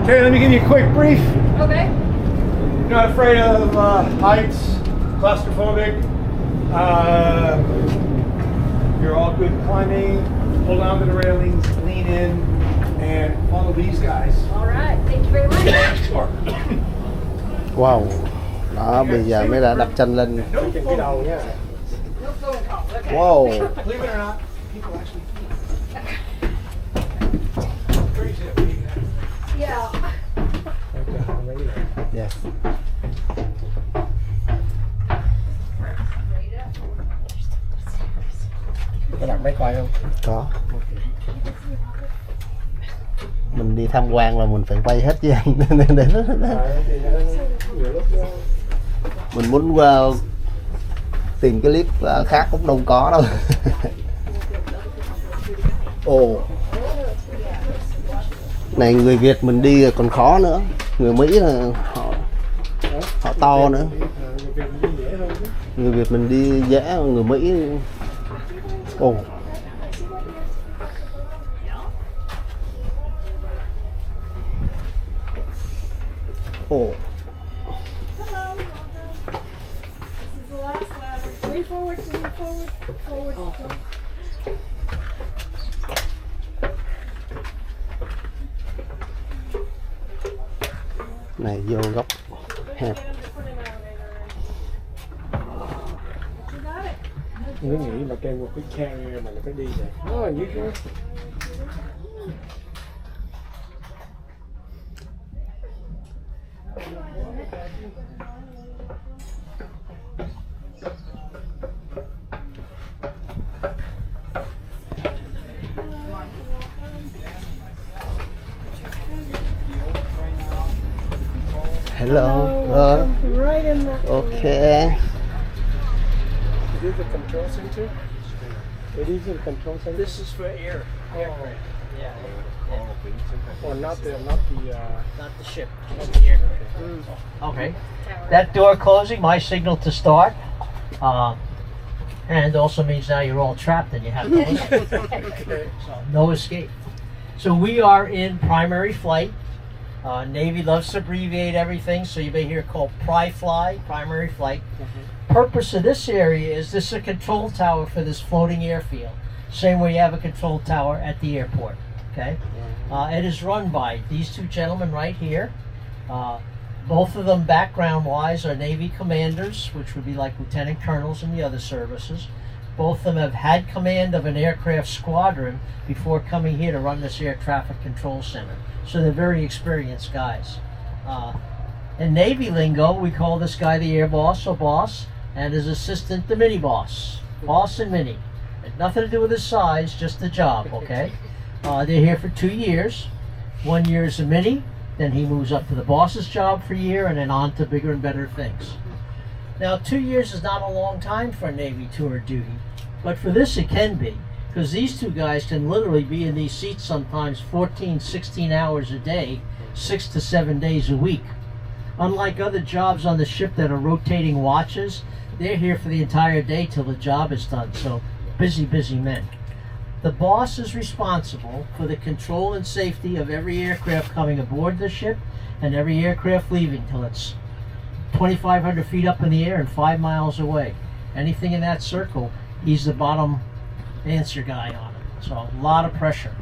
Okay, let me give you a quick brief. Okay. You're not afraid of heights, claustrophobic. You're all good climbing. Hold on to the railings, lean in, and follow these guys. All right. Thank you very much. Wow. Đó, bây giờ mới đã đặt chân lên. Cái đầu nhá. No phone call. Okay. Wow. Believe it or not, people actually crazy. Yeah. Yes. Có đặt máy quay không? Có. Mình đi tham quan là mình phải quay hết chứ anh. Mình muốn tìm cái clip khác cũng đâu có đâu. Ồ. Này người Việt mình đi còn khó nữa. Người Mỹ là họ to nữa. Người Việt mình đi dễ, người Mỹ. Ồ. Ồ. Này vô góc hẹp. Cứ nghĩ mà kêu một cái carrier mà nó phải đi rồi. Nó là như thế. Hello. Right in the. Okay. Is this the control center? It is the control center. This is for aircraft. Yeah. Or not the Not the ship, not the aircraft. Okay. That door closing, my signal to start. And it also means now you're all trapped and you have to listen. So no escape. So we are in primary flight. Navy loves to abbreviate everything, so you may hear it called PRI-FLY, primary flight. Purpose of this area is this is a control tower for this floating airfield. Same way you have a control tower at the airport. Okay. It is run by these two gentlemen right here. Both of them, background-wise, are Navy commanders, which would be like lieutenant colonels in the other services. Both of them have had command of an aircraft squadron before coming here to run this air traffic control center. So they're very experienced guys. In Navy lingo, we call this guy the air boss or boss, and his assistant the mini boss. Boss and mini. Had nothing to do with his size, just the job, okay? They're here for 2 years. 1 year is a mini, then he moves up to the boss's job for a year, and then on to bigger and better things. Now, 2 years is not a long time for a Navy tour duty, but for this it can be, because these two guys can literally be in these seats sometimes 14, 16 hours a day, 6 to 7 days a week. Unlike other jobs on the ship that are rotating watches, they're here for the entire day till the job is done, so busy, busy men. The boss is responsible for the control and safety of every aircraft coming aboard the ship and every aircraft leaving till it's 2,500 feet up in the air and 5 miles away. Anything in that circle, he's the bottom answer guy on it. So a lot of pressure.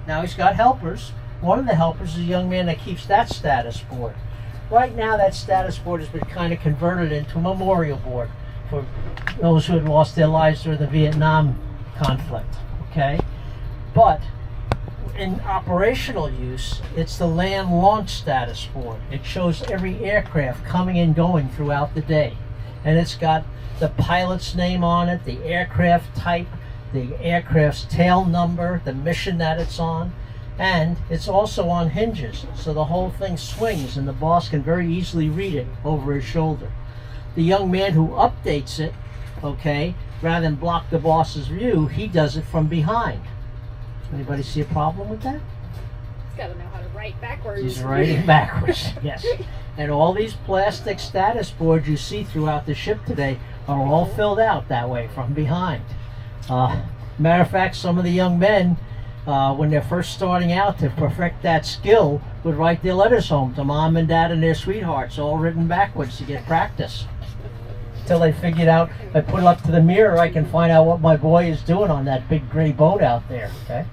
Now he's got helpers. One of the helpers is a young man that keeps that status board. Right now that status board has been kind of converted into a memorial board for those who had lost their lives during the Vietnam conflict. Okay? But in operational use, it's the land launch status board. It shows every aircraft coming and going throughout the day. And it's got the pilot's name on it, the aircraft type, the aircraft's tail number, the mission that it's on, and it's also on hinges, so the whole thing swings and the boss can very easily read it over his shoulder. The young man who updates it, okay, rather than block the boss's view, he does it from behind. Anybody see a problem with that? He's got to know how to write backwards. He's writing backwards, yes. And all these plastic status boards you see throughout the ship today are all filled out that way from behind. Matter of fact, some of the young men when they're first starting out, to perfect that skill, would write their letters home to mom and dad and their sweethearts, all written backwards to get practice. Till they figured out, if I put it up to the mirror, I can find out what my boy is doing on that big gray boat out there. Okay,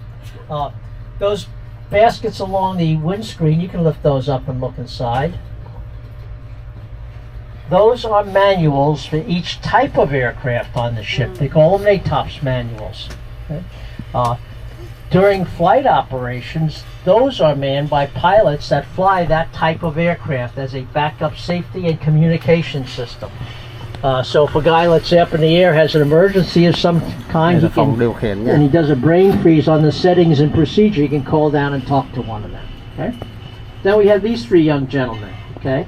those baskets along the windscreen, you can lift those up and look inside. Those are manuals for each type of aircraft on the ship. They call them NATOPS manuals. Okay? During flight operations, those are manned by pilots that fly that type of aircraft as a backup safety and communication system. So if a guy, let's say up in the air, has an emergency of some kind, and he does a brain freeze on the settings and procedure, he can call down and talk to one of them. Okay. Then we have these three young gentlemen. Okay.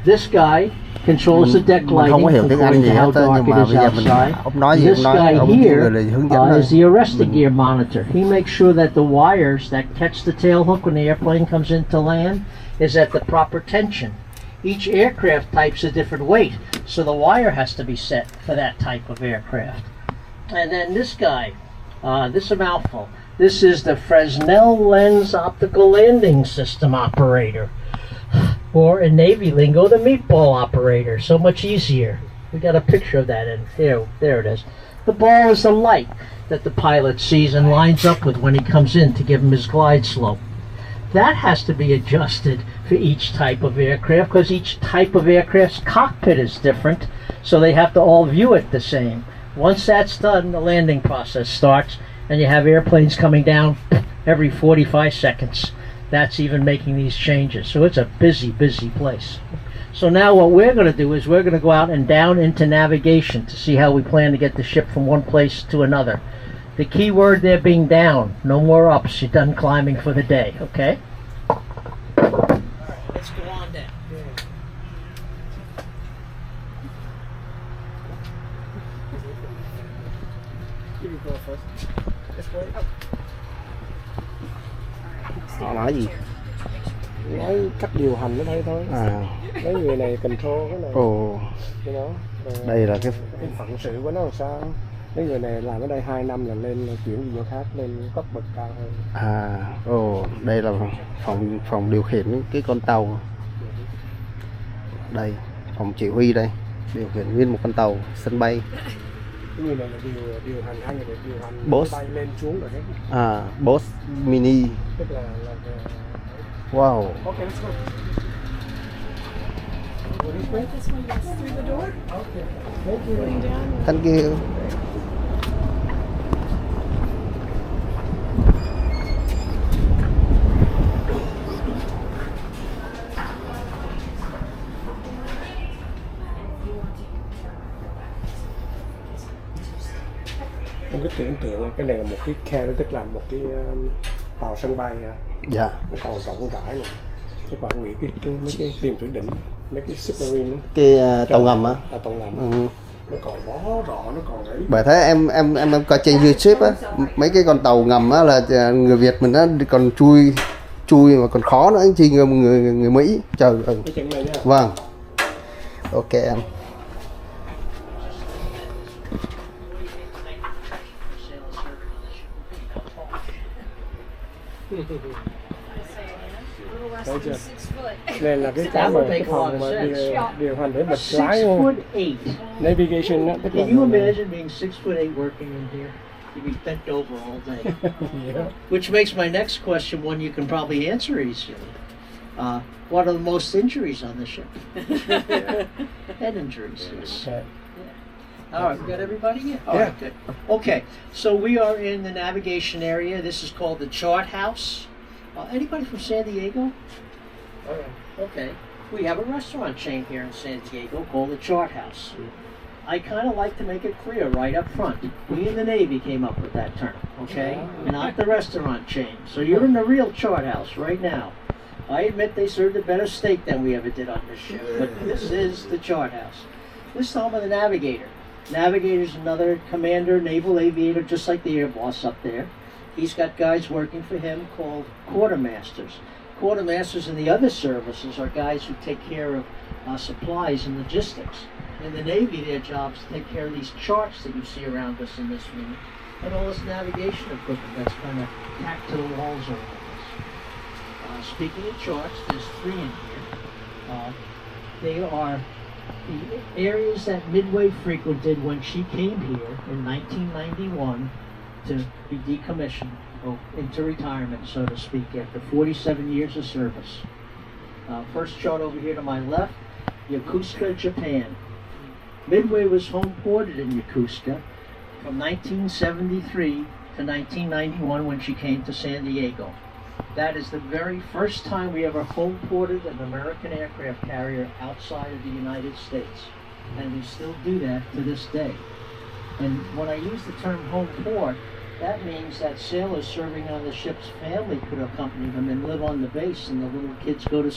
This guy controls the deck lighting according to how dark it is outside. This guy here is the arresting gear monitor. He makes sure that the wires that catch the tail hook when the airplane comes into land is at the proper tension. Each aircraft type's a different weight, so the wire has to be set for that type of aircraft. And then this guy, this is a mouthful. This is the Fresnel Lens Optical Landing System operator. Or in Navy lingo, the meatball operator. So much easier. We got a picture of that in here. There it is. The ball is the light that the pilot sees and lines up with when he comes in to give him his glide slope. That has to be adjusted for each type of aircraft, because each type of aircraft's cockpit is different, so they have to all view it the same. Once that's done, the landing process starts, and you have airplanes coming down every 45 seconds. That's even making these changes. So it's a busy, busy place. So now what we're going to do is we're going to go out and down into navigation to see how we plan to get the ship from one place to another. The key word there being down. No more ups. You're done climbing for the day. Okay? All right, let's go on down. You can go first. This way. Họ nói gì? Nói cách điều hành nó đây thôi. Mấy người này control cái này. Cái đó. Đây là cái phận sự của nó làm sao? Mấy người này làm ở đây 2 năm là lên chuyển đi chỗ khác, lên cấp bậc cao hơn. Đây là phòng điều khiển cái con tàu. Đây, phòng chỉ huy đây, điều khiển nguyên một con tàu sân bay. Cái người này là điều hành, hai người này điều hành boss bay lên xuống rồi hết. Boss mini. Tức là Wow. Okay, let's go. This way? This one goes through the door. Okay. Thank you. Going down. Thank you. Em cứ tưởng tượng cái này là một cái carrier, tức là một cái tàu sân bay. Dạ. Nó còn rộng rãi này. Các bạn nghĩ mấy cái tiền thủy đỉnh, mấy cái submarine. Cái tàu ngầm á. Tàu ngầm. Nó còn bó rọ, nó còn ấy. Bởi thế em coi trên YouTube á, mấy cái con tàu ngầm á là người Việt mình á còn chui mà còn khó nữa, chi người Mỹ. Trời ơi. Cái chân này nha. Vâng. Ok em. Less than 6 foot. Đây là cái phòng mà điều hành để bật lái luôn. 6'8". Navigation đó, tức là Can you imagine being 6'8" working in here? You'd be bent over all day. Yeah. Which makes my next question one you can probably answer easily. What are the most injuries on the ship? Head injuries. Yes. Okay. All right, we got everybody here? All right, good. Okay, so we are in the navigation area. This is called the chart house. Anybody from San Diego? Okay. We have a restaurant chain here in San Diego called the Chart House. I kind of like to make it clear right up front. We in the Navy came up with that term, okay? Not the restaurant chain. So you're in the real Chart House right now. I admit they served a better steak than we ever did on this ship, but this is the Chart House. This is home of the Navigator. Navigator's another commander, naval aviator, just like the air boss up there. He's got guys working for him called quartermasters. Quartermasters in the other services are guys who take care of supplies and logistics. In the Navy, their job is to take care of these charts that you see around us in this room. and all this navigation equipment that's kind of tacked to the walls around us. Speaking of charts, there's 3 in here. They are the areas that Midway frequented when she came here in 1991 to be decommissioned, or into retirement, so to speak, after 47 years of service. First chart over here to my left, Yokosuka, Japan. Midway was home ported in Yokosuka from 1973 to 1991 when she came to San Diego. That is the very first time we ever home ported an American aircraft carrier outside of the United States. And we still do that to this day. And when I use the term home port, that means that sailors serving on the ship's family could accompany them and live on the base, and the little kids go to